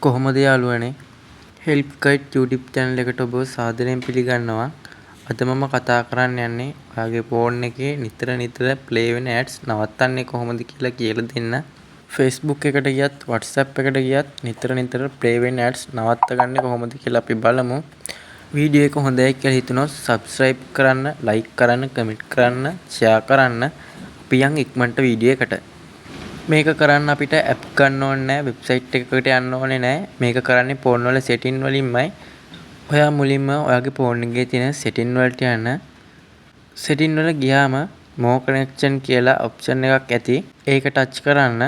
කොහොමද යාළුවනේ help guide YouTube channel එකට ඔබව සාදරයෙන් පිළිගන්නවා. අද මම කතා කරන්න යන්නේ ඔයාගේ ෆෝන් එකේ නිතර play වෙන ads නවත්තන්නේ කොහොමද කියලා දෙන්න. Facebook එකට ගියත් WhatsApp එකට ගියත් නිතර play වෙන ads නවත්තගන්නේ කොහොමද කියලා අපි බලමු. වීඩියෝ එක හොඳයි කියලා හිතුනොත් subscribe කරන්න, like කරන්න, comment කරන්න, share කරන්න. අපි යන් ඉක්මනට වීඩියෝ එකට. මේක කරන්න අපිට app ගන්න ඕනේ නැහැ, website එකකට යන්න ඕනේ නැහැ. මේක කරන්නේ phone වල setting වලින්මයි. ඔයා මුලින්ම ඔයාගේ phone එකේ තියෙන setting වලට යන්න. setting වල ගියාම more connection කියලා option එකක් ඇති. ඒක touch කරන්න.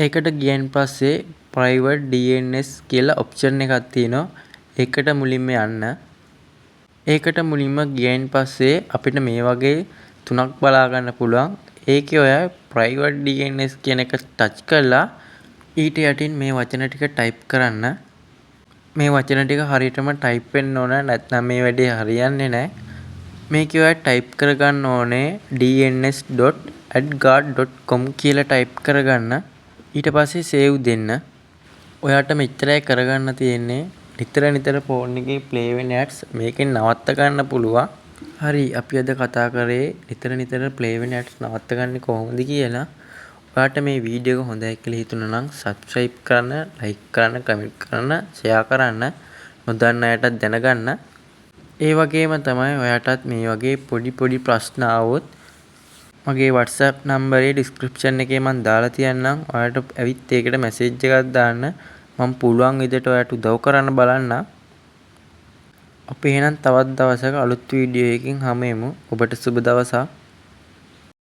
ඒකට ගියන් පස්සේ private DNS කියලා option එකක් තියෙනවා. ඒකට මුලින්ම යන්න. ඒකට මුලින්ම ගියන් පස්සේ අපිට මේ වගේ තුනක් බලා ගන්න පුළුවන්. ඒකේ ඔයා private DNS කියන එක touch කරලා ඊට යටින් මේ වචන ටික type කරන්න. මේ වචන ටික හරියටම type වෙන්න ඕන, නැත්නම් මේ වැඩේ හරියන්නේ නැහැ. මේකේ ඔයා type කරගන්න ඕනේ dns.adguard.com කියලා type කරගන්න. ඊට පස්සේ save දෙන්න. ඔයාට මෙච්චරයි කරගන්න තියෙන්නේ. නිතර phone එකේ play වෙන ads මේකෙන් නවත්ත ගන්න පුළුවන්. හරි, අපි අද කතා කරේ නිතර play වෙන ads නවත්ත ගන්න කොහොමද කියලා. ඔයාට මේ වීඩියෝ එක හොඳයි කියලා හිතුණා නම් subscribe කරන්න, like කරන්න, comment කරන්න, share කරන්න, නොදන්න අයටත් දැනගන්න. ඒ වගේම තමයි ඔයාටත් මේ වගේ පොඩි ප්‍රශ්න ආවොත් මගේ WhatsApp නම්බරේ description එකේ මම දාලා තියන්නම්. ඔයාට ඇවිත් ඒකට message එකක් දාන්න. මම පුළුවන් විදිහට ඔයාට උදව් කරන්න බලන්න. අපි එහෙනම් තවත් දවසක අලුත් වීඩියෝ එකකින් හමු වෙමු. ඔබට සුබ දවසක්.